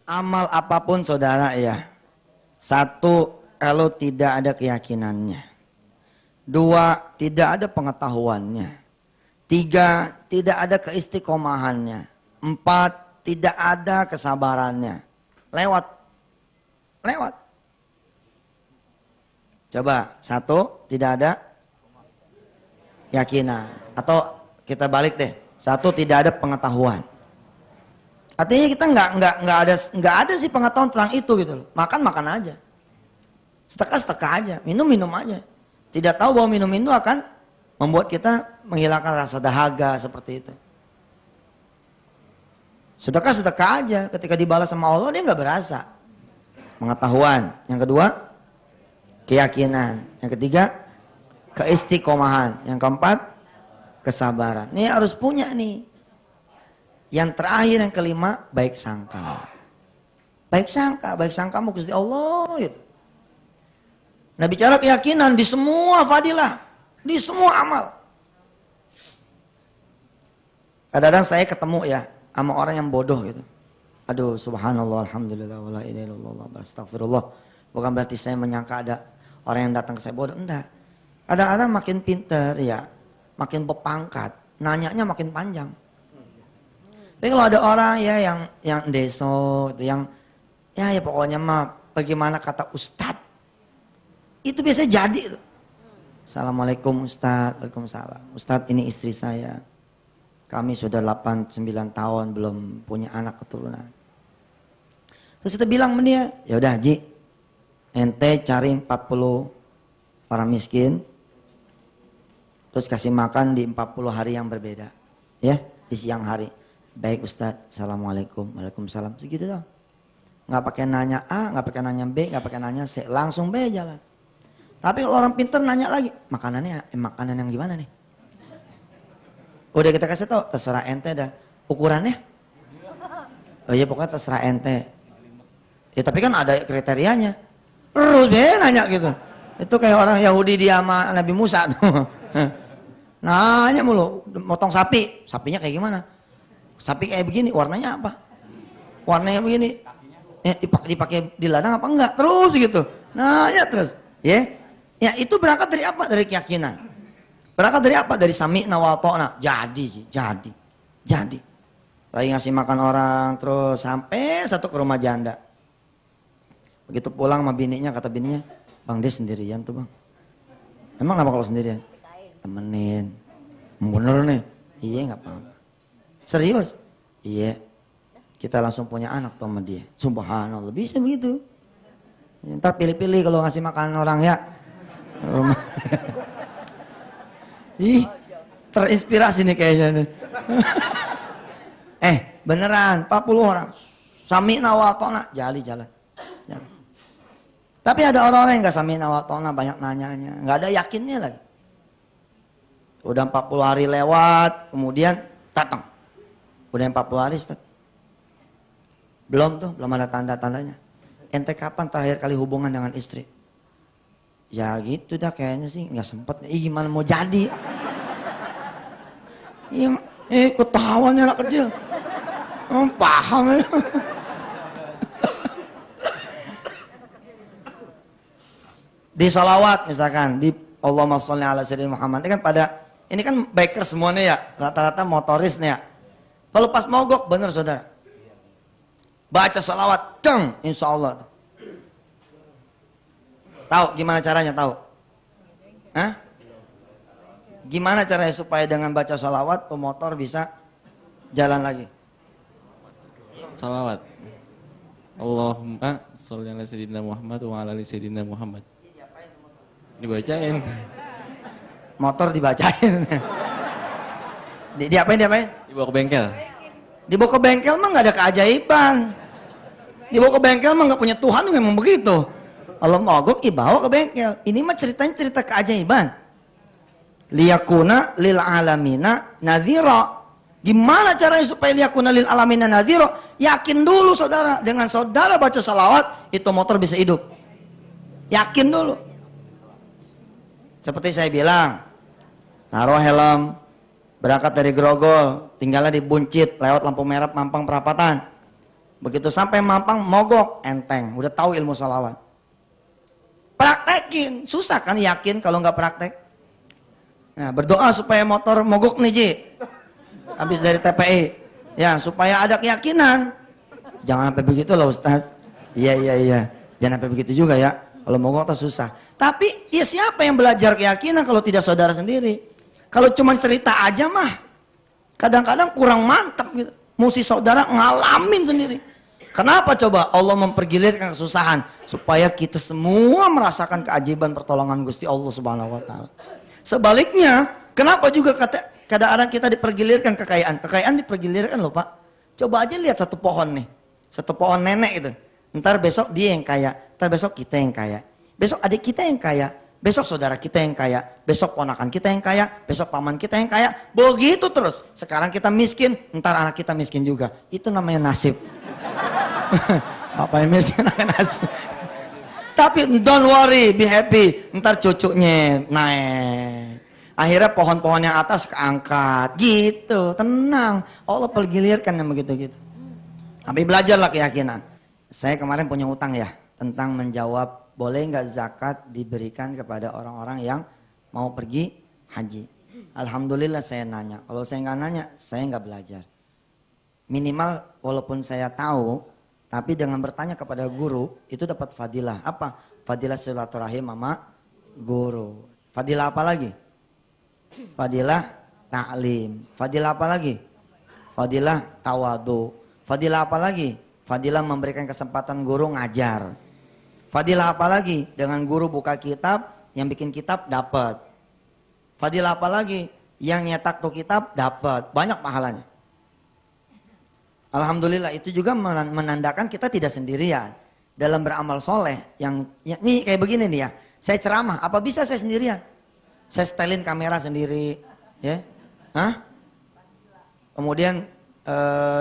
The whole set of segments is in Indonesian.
Amal apapun saudara ya. Satu, kalau tidak ada keyakinannya. Dua, tidak ada pengetahuannya. Tiga, tidak ada keistiqomahannya. Empat, tidak ada kesabarannya. Lewat. Coba, satu, tidak ada keyakinan. Atau kita balik deh. Satu, tidak ada pengetahuan. Artinya kita nggak ada sih pengetahuan tentang itu gitu loh. Makan aja, sedekah aja, minum aja. Tidak tahu bahwa minum itu akan membuat kita menghilangkan rasa dahaga seperti itu. Sedekah aja, ketika dibalas sama Allah dia nggak berasa. Pengetahuan. Yang kedua, keyakinan. Yang ketiga, keistiqomahan. Yang keempat, kesabaran. Ini harus punya nih. Yang terakhir, yang kelima, baik sangka. Baik sangka mau Gusti Allah gitu. Nah bicara keyakinan di semua fadilah, di semua amal. Kadang-kadang saya ketemu ya sama orang yang bodoh gitu. Aduh subhanallah, alhamdulillah, wala ilaha illallah, astagfirullah. Bukan berarti saya menyangka ada orang yang datang ke saya bodoh, enggak. Kadang-kadang makin pinter ya, makin berpangkat, nanyanya makin panjang. Tapi kalau ada orang ya yang deso itu yang ya pokoknya mah bagaimana kata ustadz itu biasanya jadi. Assalamualaikum ustadz, waalaikumsalam. Ustadz ini istri saya, kami sudah 8-9 tahun belum punya anak keturunan. Terus kita bilang sama dia, ya udah Haji, ente cari 40 orang miskin, terus kasih makan di 40 hari yang berbeda, ya di siang hari. Baik Ustadz, assalamualaikum, waalaikumsalam, segitu dong. Nggak pakai nanya A, nggak pakai nanya B, nggak pakai nanya C, langsung B jalan. Tapi kalau orang pinter nanya lagi, makanannya makanan yang gimana nih? Udah kita kasih tahu, terserah ente dah. Ukurannya? Oh iya pokoknya terserah ente. Ya tapi kan ada kriterianya. Terus B nanya gitu. Itu kayak orang Yahudi dia sama Nabi Musa tuh. Nanya mulu, motong sapi, sapinya kayak gimana? Sapi kayak begini, warnanya apa? Warnanya begini. Dipakai di ladang apa enggak? Terus gitu. Nanya terus. Ya. Ya itu berangkat dari apa? Dari keyakinan. Berangkat dari apa? Dari sami'na wa ta'na. Jadi. Lagi ngasih makan orang terus sampai satu ke rumah janda. Begitu pulang sama bininya, kata bininya, "Bang, dia sendirian tuh, Bang." "Emang kenapa kalau sendirian?" "Temenin." "Bener nih?" "Iya, enggak apa-apa." "Serius?" "Iya." Kita langsung punya anak tuh sama dia. Subhanallah, bisa begitu. Ntar pilih-pilih kalau ngasih makan orang ya. Ih, terinspirasi nih kayaknya nih. Beneran 40 orang. Sami'na wa ta'na, jalan. Tapi ada orang-orang yang gak sami'na wa ta'na, banyak nanyanya, gak ada yakinnya lagi. Udah 40 hari lewat, kemudian datang. Udah 40 hari, Ustaz. Belum ada tanda-tandanya. Ente kapan terakhir kali hubungan dengan istri? Ya gitu dah kayaknya sih nggak sempet. Gimana mau jadi? Ketahuan anak kecil. Paham ya? Di salawat misalkan, di Allahumma sholli ala sayyidina Muhammad. Ini kan biker semuanya ya, rata-rata motoris nih ya. Kalau pas mogok bener saudara. Baca salawat, insya Allah. Tahu gimana caranya, tahu? Hah? Gimana caranya supaya dengan baca salawat tuh motor bisa jalan lagi? Salawat. Allahumma sholli ala sayyidina Muhammad wa ala ali sayyidina Muhammad. Dibacain. Motor dibacain. Diapain? Dibawa ke bengkel. Dibawa ke bengkel mah nggak ada keajaiban. Dibawa ke bengkel mah nggak punya Tuhan memang begitu. Allah mogok dibawa ke bengkel. Ini mah ceritanya cerita keajaiban. Liyakuna lil alamina nadhira. Gimana caranya supaya liyakuna lil alamina nadhira? Yakin dulu saudara. Dengan saudara baca salawat itu motor bisa hidup. Yakin dulu. Seperti saya bilang, naruh helm, berangkat dari Grogol, tinggalnya di Buncit, lewat lampu merah Mampang Perapatan. Begitu sampai Mampang mogok, enteng, udah tahu ilmu sholawat. Praktekin, susah kan yakin kalau nggak praktek. Nah, berdoa supaya motor mogok nih Ji, habis dari TPI, ya supaya ada keyakinan. Jangan sampai begitu lah Ustaz. Iya, jangan sampai begitu juga ya. Kalau mogok tuh susah. Tapi ya siapa yang belajar keyakinan kalau tidak saudara sendiri? Kalau cuma cerita aja mah, kadang-kadang kurang mantap gitu. Mesti saudara ngalamin sendiri. Kenapa coba Allah mempergilirkan kesusahan supaya kita semua merasakan keajaiban pertolongan Gusti Allah Subhanahu wa taala. Sebaliknya, kenapa juga kadang-kadang kita dipergilirkan kekayaan? Kekayaan dipergilirkan loh, Pak. Coba aja lihat satu pohon nih. Satu pohon nenek itu. Ntar besok dia yang kaya, ntar besok kita yang kaya. Besok adik kita yang kaya, besok saudara kita yang kaya, besok ponakan kita yang kaya, besok paman kita yang kaya. Begitu terus. Sekarang kita miskin, ntar anak kita miskin juga. Itu namanya nasib. Apa yang miskin akan nasib. Tapi don't worry, be happy. Ntar cucunya naik. Akhirnya pohon-pohon yang atas keangkat. Gitu, tenang. Allah pergilirkan yang begitu-gitu. Tapi belajarlah keyakinan. Saya kemarin punya utang ya. Tentang menjawab, boleh nggak zakat diberikan kepada orang-orang yang mau pergi haji. Alhamdulillah saya nanya. Kalau saya nggak nanya, saya nggak belajar. Minimal walaupun saya tahu, tapi dengan bertanya kepada guru, itu dapat fadilah. Apa? Fadilah silaturahim sama guru. Fadilah apa lagi? Fadilah ta'lim. Fadilah apa lagi? Fadilah tawadu. Fadilah apa lagi? Fadilah memberikan kesempatan guru ngajar. Fadilah apa lagi? Dengan guru buka kitab, yang bikin kitab dapat. Fadilah apa lagi? Yang nyetak tuh kitab dapat. Banyak pahalanya. Alhamdulillah itu juga menandakan kita tidak sendirian dalam beramal soleh. Yang ini kayak begini nih ya. Saya ceramah, apa bisa saya sendirian? Saya setelin kamera sendiri, ya. Hah? Kemudian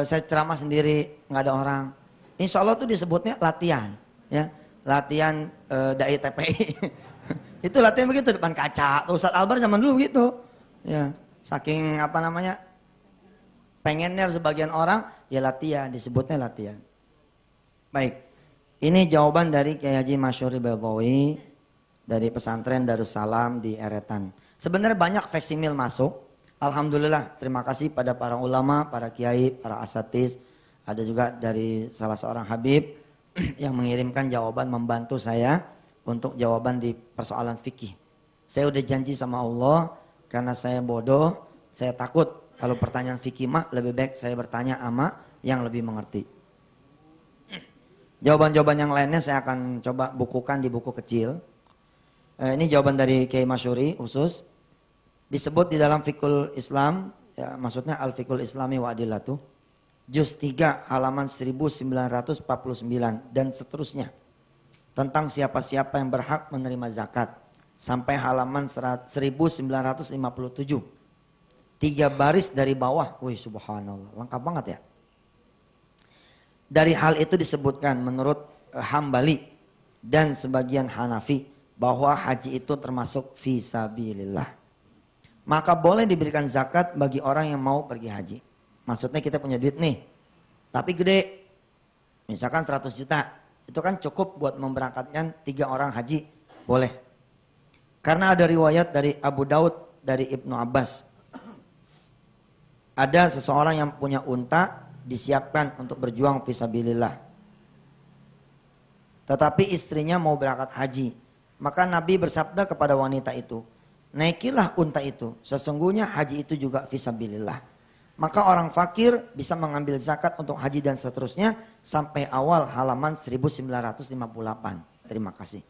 saya ceramah sendiri, nggak ada orang. Insya Allah tuh disebutnya latihan, ya. Latihan dai TPI. Itu latihan begitu depan kaca. Ustadz Albar zaman dulu gitu, ya. Saking apa namanya? Pengennya sebagian orang ya latihan, disebutnya latihan. Baik, ini jawaban dari Kiai Haji Masyuri Baydawi dari pesantren Darussalam di Eretan. Sebenarnya banyak faksimil masuk. Alhamdulillah, terima kasih pada para ulama, para kiai, para asatiz. Ada juga dari salah seorang Habib yang mengirimkan jawaban membantu saya untuk jawaban di persoalan fikih. Saya udah janji sama Allah karena saya bodoh, saya takut. Kalau pertanyaan fikih mah lebih baik saya bertanya sama yang lebih mengerti. Jawaban-jawaban yang lainnya saya akan coba bukukan di buku kecil. Ini jawaban dari Kiai Masyuri khusus. Disebut di dalam Fiqhul Islam, ya, maksudnya Al-Fiqhul Islami wa Adillatuh. Juz 3 halaman 1949 dan seterusnya. Tentang siapa-siapa yang berhak menerima zakat. Sampai halaman 1957. 3 baris dari bawah, wih subhanallah, lengkap banget ya. Dari hal itu disebutkan menurut Hambali dan sebagian Hanafi bahwa haji itu termasuk fisabilillah. Maka boleh diberikan zakat bagi orang yang mau pergi haji. Maksudnya kita punya duit nih, tapi gede, misalkan 100 juta, itu kan cukup buat memberangkatkan 3 orang haji, boleh. Karena ada riwayat dari Abu Daud dari Ibnu Abbas. Ada seseorang yang punya unta disiapkan untuk berjuang fisabilillah. Tetapi istrinya mau berangkat haji. Maka Nabi bersabda kepada wanita itu, naikilah unta itu, sesungguhnya haji itu juga fisabilillah. Maka orang fakir bisa mengambil zakat untuk haji dan seterusnya sampai awal halaman 1958. Terima kasih.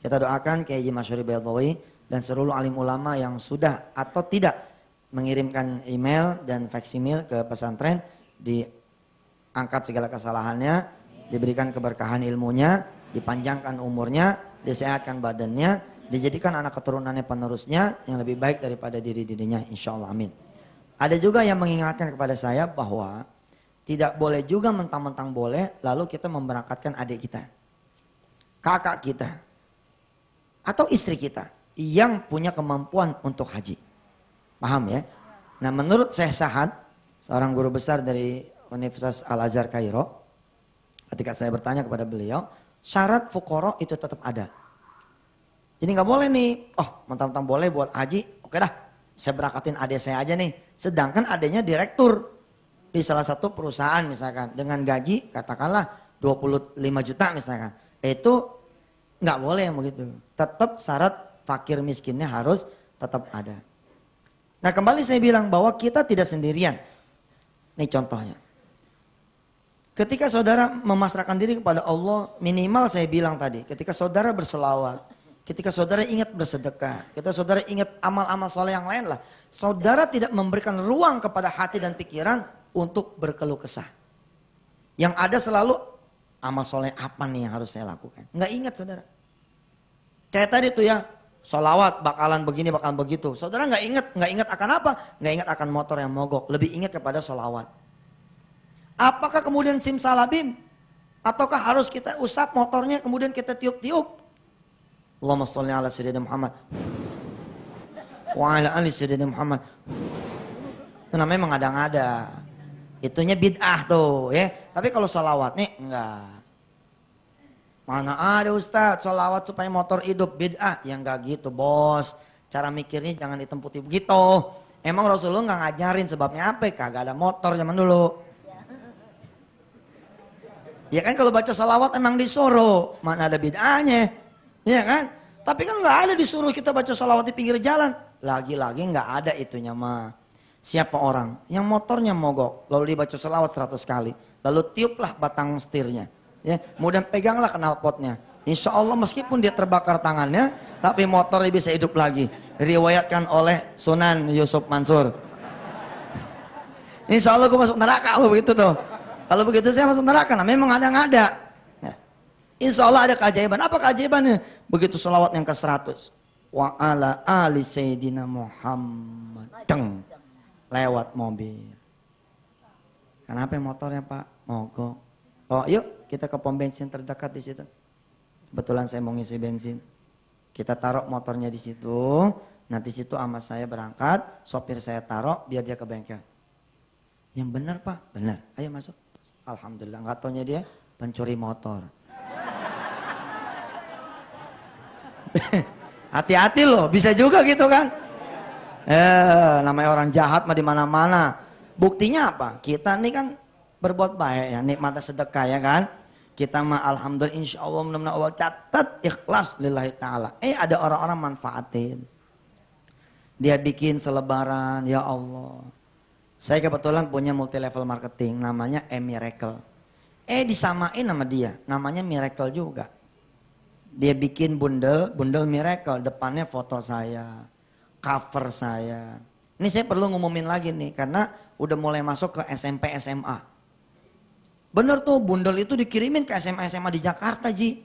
Kita doakan Kiai Haji Masyuri Baydawi dan seluruh alim ulama yang sudah atau tidak mengirimkan email dan faksimil ke pesantren, diangkat segala kesalahannya, diberikan keberkahan ilmunya, dipanjangkan umurnya, disehatkan badannya, dijadikan anak keturunannya penerusnya yang lebih baik daripada diri-dirinya, insya Allah, amin. Ada juga yang mengingatkan kepada saya bahwa tidak boleh juga mentang-mentang boleh lalu kita memberangkatkan adik kita, kakak kita, atau istri kita yang punya kemampuan untuk haji. Paham ya? Nah menurut Syekh Sahad, seorang guru besar dari Universitas Al-Azhar Kairo, ketika saya bertanya kepada beliau, syarat fuqara itu tetap ada. Jadi nggak boleh nih, oh mentang-mentang boleh buat haji, oke dah, saya berangkatin adik saya aja nih. Sedangkan adiknya direktur di salah satu perusahaan misalkan, dengan gaji katakanlah 25 juta misalkan. Itu nggak boleh yang begitu. Tetap syarat fakir miskinnya harus tetap ada. Nah kembali saya bilang bahwa kita tidak sendirian. Ini contohnya. Ketika saudara memasrahkan diri kepada Allah, minimal saya bilang tadi, ketika saudara berselawat, ketika saudara ingat bersedekah, ketika saudara ingat amal-amal soleh yang lain lah, saudara tidak memberikan ruang kepada hati dan pikiran untuk berkeluh kesah. Yang ada selalu amal soleh apa nih yang harus saya lakukan. Nggak ingat saudara. Kayak tadi tuh ya, sholawat bakalan begini, bakalan begitu. Saudara nggak ingat akan apa? Nggak ingat akan motor yang mogok. Lebih ingat kepada sholawat. Apakah kemudian simsalabim? Ataukah harus kita usap motornya kemudian kita tiup-tiup? Allahumma sholli ala sayyidina Muhammad. Wa ala ali sayyidina Muhammad. Itu namanya mengada-ngada. Itunya bid'ah tuh ya. Tapi kalau sholawat nih enggak. Mana ada Ustaz sholawat supaya motor hidup, bid'ah. Ya enggak gitu bos. Cara mikirnya jangan ditemputi begitu. Emang Rasulullah enggak ngajarin sebabnya apa? Kagak ada motor zaman dulu. Ya kan kalau baca sholawat emang disuruh. Mana ada bid'ahnya. Ya kan? Tapi kan enggak ada disuruh kita baca sholawat di pinggir jalan. Lagi-lagi enggak ada itunya mah. Siapa orang yang motornya mogok lalu dibaca sholawat 100 kali. Lalu tiuplah batang setirnya. Ya, kemudian peganglah knalpotnya. Insya Allah meskipun dia terbakar tangannya, tapi motornya bisa hidup lagi. Riwayatkan oleh Sunan Yusuf Mansur. Insya Allah gue masuk neraka kalau begitu tuh. Kalau begitu saya masuk neraka, namanya memang ada-ngada. Ya. Insya Allah ada keajaiban. Apa keajaibannya? Begitu sholawat yang ke-100. Wa ala ali sayyidina Muhammad. Deng. Lewat mobil. Kenapa motornya Pak? Mogok. Oh yuk kita ke pom bensin terdekat di situ. Kebetulan saya mau ngisi bensin. Kita taruh motornya di situ. Nanti situ sama saya berangkat. Sopir saya taruh biar dia ke bengkel. Yang benar Pak? Benar. Ayo masuk. Alhamdulillah. Nggak taunya dia pencuri motor. Hati-hati loh. Bisa juga gitu kan. Namanya orang jahat mah di mana-mana. Buktinya apa? Kita nih kan berbuat baik ya, nikmatnya sedekah ya kan. Kita mah alhamdulillah insya Allah mudah-mudahan Allah catat ikhlas lillahi ta'ala. Ada orang-orang manfaatin. Dia bikin selebaran, ya Allah. Saya kebetulan punya multi level marketing namanya Miracle. Disamain sama dia, namanya Miracle juga. Dia bikin bundel Miracle, depannya foto saya. Cover saya. Ini saya perlu ngumumin lagi nih karena udah mulai masuk ke SMP SMA. Bener tuh bundel itu dikirimin ke SMA SMA di Jakarta Ji.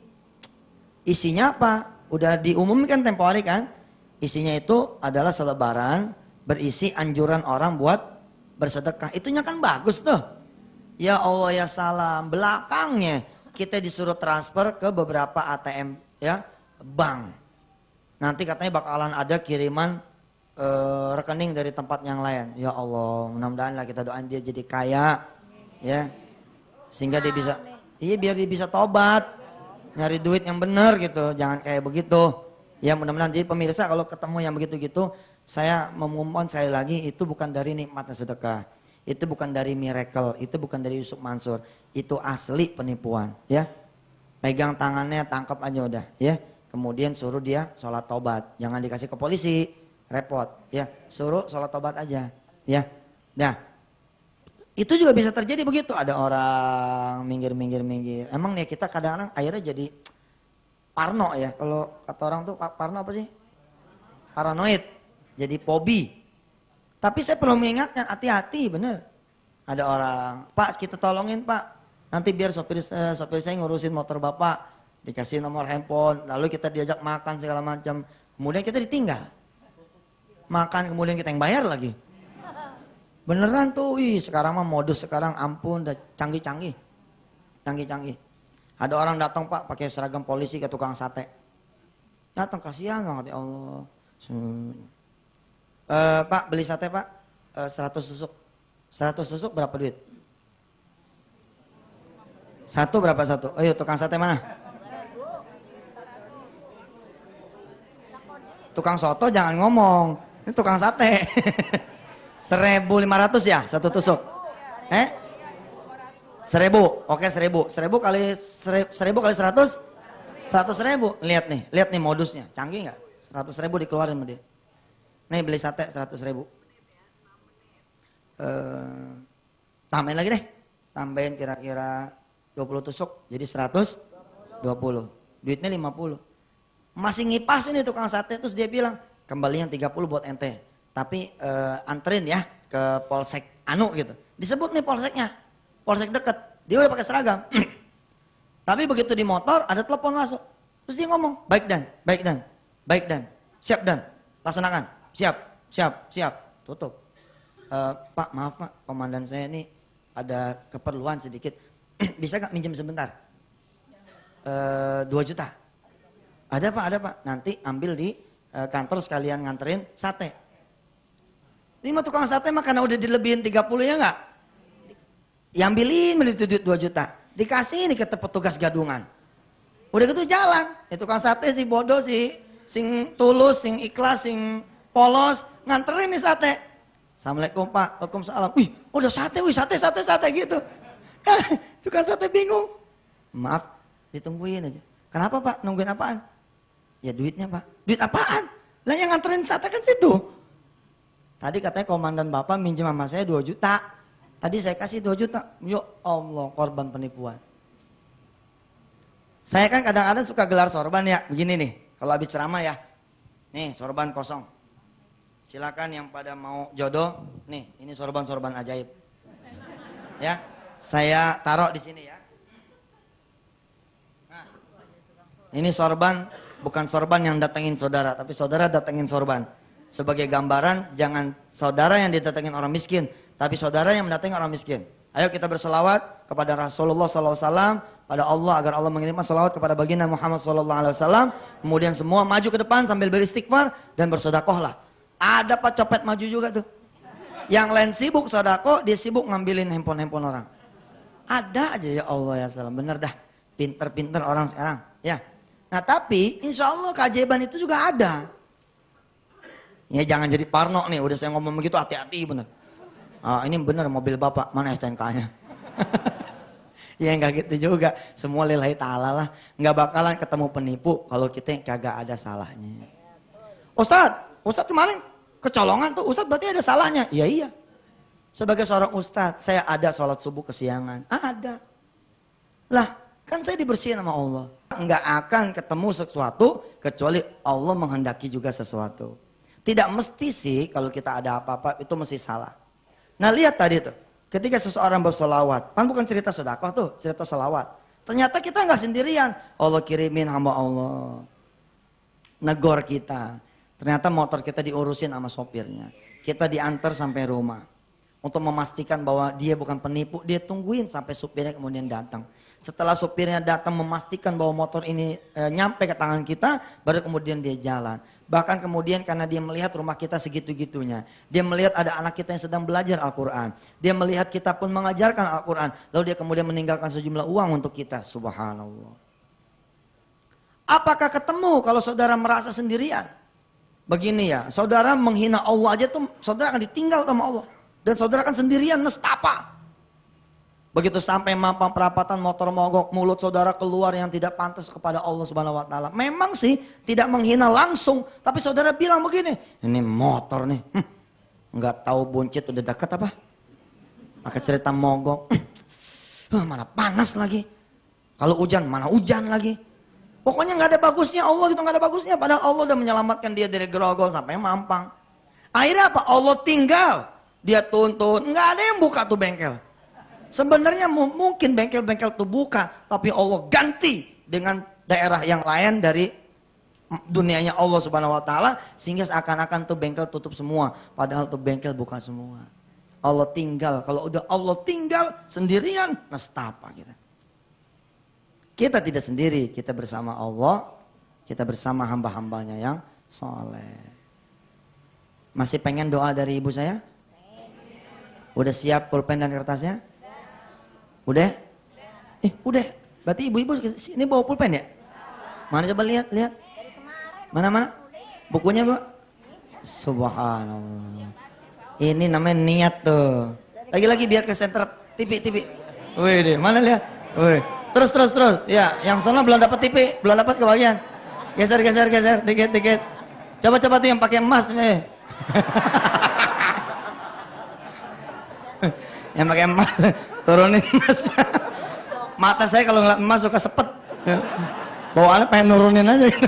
Isinya apa? Udah diumumkan tempo hari kan? Isinya itu adalah selebaran berisi anjuran orang buat bersedekah. Itunya kan bagus tuh. Ya Allah ya salam. Belakangnya kita disuruh transfer ke beberapa ATM ya bank. Nanti katanya bakalan ada kiriman rekening dari tempat yang lain. Ya Allah, mudah-mudahan lah kita doain dia jadi kaya, ya, sehingga dia bisa, biar dia bisa tobat, nyari duit yang benar gitu, jangan kayak begitu. Ya mudah-mudahan jadi pemirsa kalau ketemu yang begitu-gitu, saya mengumumkan sekali lagi itu bukan dari nikmatnya sedekah, itu bukan dari Miracle, itu bukan dari Yusuf Mansur, itu asli penipuan, ya. Pegang tangannya, tangkap aja udah, ya. Kemudian suruh dia sholat tobat, jangan dikasih ke polisi. Repot ya, suruh sholat tobat aja ya. Nah itu juga bisa terjadi begitu, ada orang minggir. Emang nih kita kadang-kadang akhirnya jadi parno ya, kalau kata orang tuh parno apa sih? Paranoid, jadi fobi. Tapi saya perlu mengingatkan, hati-hati bener. Ada orang, Pak kita tolongin Pak, nanti biar sopir saya ngurusin motor Bapak, dikasih nomor handphone, lalu kita diajak makan segala macam, kemudian kita ditinggal. Makan kemudian kita yang bayar lagi. Beneran tuh, sekarang mah modus sekarang ampun, udah canggih-canggih. Ada orang datang Pak pakai seragam polisi ke tukang sate. Datang kasihan banget ya Allah. Pak beli sate Pak, 100 tusuk. 100 tusuk berapa duit? Satu berapa satu? Ayo tukang sate mana? Tukang soto jangan ngomong. Ini tukang sate. 1.500 ya satu tusuk? 1.000. Oke 1.000. 1.000 kali 100? 100.000. Lihat nih modusnya. Canggih nggak? 100.000 dikeluarin sama dia. Nih beli sate 100.000. Tambahin lagi deh. Tambahin kira-kira 20 tusuk. Jadi 120. Duitnya 50. Masih ngipasin nih tukang sate. Terus dia bilang kembalian 30 buat ente. Tapi anterin ya ke polsek anu gitu. Disebut nih polseknya. Polsek deket. Dia udah pakai seragam. Tapi begitu di motor ada telepon masuk. Terus dia ngomong, baik dan. Siap dan. Laksanakan. Siap. Tutup. Pak maaf Pak, komandan saya ini ada keperluan sedikit. Bisa gak minjem sebentar? 2 juta. Ada Pak. Nanti ambil di kantor sekalian nganterin sate. Ini mah tukang sate mah karena udah dilebihin 30 ya enggak? Diambilin beli duit 2 juta. Dikasih nih ke petugas gadungan. Udah gitu jalan. Ya tukang sate si bodoh sing tulus, sing ikhlas, sing polos nganterin nih sate. Assalamualaikum Pak. Waalaikumsalam. Wih, udah sate gitu. Tukang sate bingung. Maaf, ditungguin aja. Kenapa Pak? Nungguin apaan? Ya duitnya Pak. Duit apaan? Lah yang nganterin sate kan situ. Tadi katanya komandan Bapak minjem sama saya 2 juta. Tadi saya kasih 2 juta. Ya Allah, korban penipuan. Saya kan kadang-kadang suka gelar sorban ya. Begini nih, kalau habis ceramah ya. Nih, sorban kosong. Silakan yang pada mau jodoh. Nih, ini sorban-sorban ajaib. Ya, saya taruh di sini ya. Nah, ini sorban, bukan sorban yang datengin saudara, tapi saudara datengin sorban. Sebagai gambaran, jangan saudara yang didatengin orang miskin, tapi saudara yang mendatangi orang miskin. Ayo kita berselawat kepada Rasulullah SAW, pada Allah agar Allah mengirimkan selawat kepada baginda Muhammad SAW. Kemudian semua maju ke depan sambil beristighfar dan bersedekahlah. Ada Pak copet maju juga tuh. Yang lain sibuk sedekah, dia sibuk ngambilin handphone orang. Ada aja ya Allah ya salam. Bener dah, pinter-pinter orang sekarang. Ya. Nah tapi insya Allah keajaiban itu juga ada. Ya jangan jadi parno nih, udah saya ngomong begitu hati-hati bener. Ini bener mobil bapak, mana STNK-nya? Ya enggak gitu juga, semua lillahi ta'ala lah. Enggak bakalan ketemu penipu kalau kita kagak ada salahnya. Ustadz kemarin kecolongan tuh, Ustadz berarti ada salahnya? Iya. Sebagai seorang Ustadz, saya ada sholat subuh kesiangan. Ada. Lah, kan saya dibersihin sama Allah. Enggak akan ketemu sesuatu kecuali Allah menghendaki juga sesuatu. Tidak mesti sih kalau kita ada apa-apa itu mesti salah. Nah lihat tadi tuh, ketika seseorang bersolawat, kan bukan cerita sedekah tuh, cerita solawat. Ternyata kita nggak sendirian, Allah kirimin hamba Allah, negor kita. Ternyata motor kita diurusin sama sopirnya, kita diantar sampai rumah. Untuk memastikan bahwa dia bukan penipu, dia tungguin sampai supirnya kemudian datang. Setelah supirnya datang memastikan bahwa motor ini nyampe ke tangan kita, baru kemudian dia jalan. Bahkan kemudian karena dia melihat rumah kita segitu-gitunya. Dia melihat ada anak kita yang sedang belajar Al-Quran. Dia melihat kita pun mengajarkan Al-Quran. Lalu dia kemudian meninggalkan sejumlah uang untuk kita. Subhanallah. Apakah ketemu kalau saudara merasa sendirian? Begini ya, saudara menghina Allah aja tuh saudara akan ditinggal sama Allah. Dan saudara kan sendirian nestapa. Begitu sampai mampang perapatan motor mogok, mulut saudara keluar yang tidak pantas kepada Allah Subhanahu wa taala. Memang sih tidak menghina langsung, tapi saudara bilang begini, ini motor nih. Enggak tahu buncit udah dekat apa? Pakai cerita mogok. Mana panas lagi. Kalau hujan mana hujan lagi. Pokoknya nggak ada bagusnya Allah gitu, nggak ada bagusnya. Padahal Allah udah menyelamatkan dia dari Grogol sampai Mampang. Akhirnya apa? Allah tinggal. Dia tuntut, nggak ada yang buka tuh bengkel. Sebenarnya mungkin bengkel-bengkel itu buka, tapi Allah ganti dengan daerah yang lain dari dunianya Allah Subhanahu wa taala sehingga seakan-akan tuh bengkel tutup semua, padahal tuh bengkel buka semua. Allah tinggal, kalau udah Allah tinggal sendirian, nestapa kita. Kita tidak sendiri, kita bersama Allah, kita bersama hamba-hambanya yang soleh. Masih pengen doa dari ibu saya? Udah siap pulpen dan kertasnya? Udah? Udah. Berarti ibu-ibu ini bawa pulpen ya? Mana coba lihat. Mana? Bukunya, Bu? Subhanallah. Ini namanya niat tuh. Lagi-lagi biar ke center TV. Wih deh, mana lihat? Wih. Terus. Ya, yang sana belum dapat TV, belum dapat kebagian. Geser, dikit. Coba tuh yang pakai emas, Yang pakai emas, turunin emas. Mata saya kalau ngeliat emas suka sepet. Bawaannya pengen nurunin aja gitu.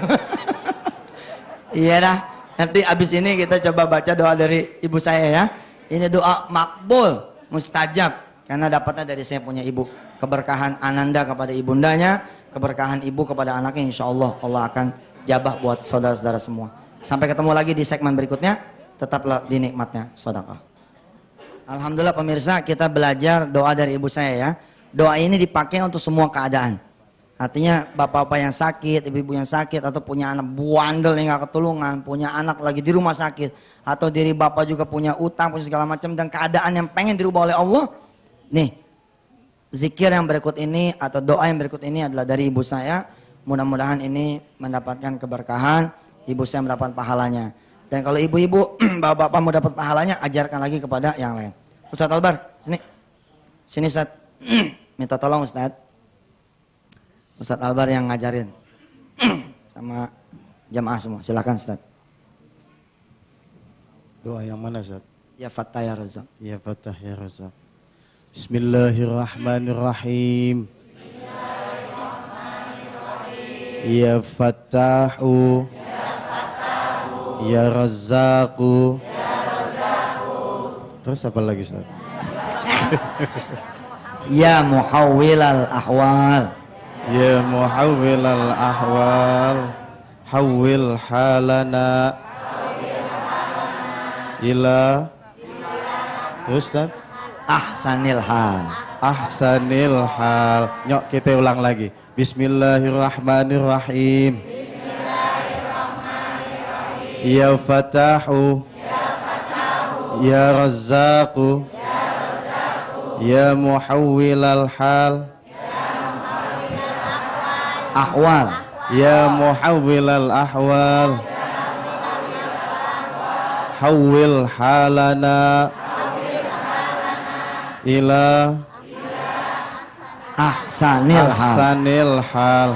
Iya dah. Nanti abis ini kita coba baca doa dari ibu saya ya. Ini doa makbul, mustajab. Karena dapatnya dari saya punya ibu. Keberkahan Ananda kepada ibundanya, keberkahan ibu kepada anaknya, insya Allah Allah akan jabah buat saudara-saudara semua. Sampai ketemu lagi di segmen berikutnya. Tetaplah di nikmatnya sedekah. Alhamdulillah pemirsa, kita belajar doa dari ibu saya ya. Doa ini dipakai untuk semua keadaan. Artinya bapak-bapak yang sakit, ibu-ibu yang sakit, atau punya anak buandel yang gak ketulungan, punya anak lagi di rumah sakit, atau diri bapak juga punya utang, punya segala macam, dan keadaan yang pengen dirubah oleh Allah. Nih, zikir yang berikut ini atau doa yang berikut ini adalah dari ibu saya. Mudah-mudahan ini mendapatkan keberkahan, ibu saya mendapat pahalanya. Dan kalau ibu-ibu, bapak-bapak mau dapat pahalanya, ajarkan lagi kepada yang lain. Ustadz Albar, sini Ustadz. Minta tolong Ustadz. Ustadz Albar yang ngajarin sama jamaah semua. Silakan Ustadz. Doa yang mana Ustaz? Ya Fattah ya Razak. Ya Fattah ya Razak. Bismillahirrahmanirrahim. Ya Fattahu. Ya Razzaku. Terus apa lagi Ustaz? Ya Muhawwilal Ahwal. Ya Muhawwilal Ahwal. Hawwil halana ila. Terus Ustaz? Ahsanil hal. Ahsanil hal. Nyok kita ulang lagi. Bismillahirrahmanirrahim. Ya Fatahu. Ya Razzaku. Ya Muhawwilal hal. Ahwal. Ya Muhawwilal ahwal. Hawwil halana ila Ahsanil hal. ahsanil hal.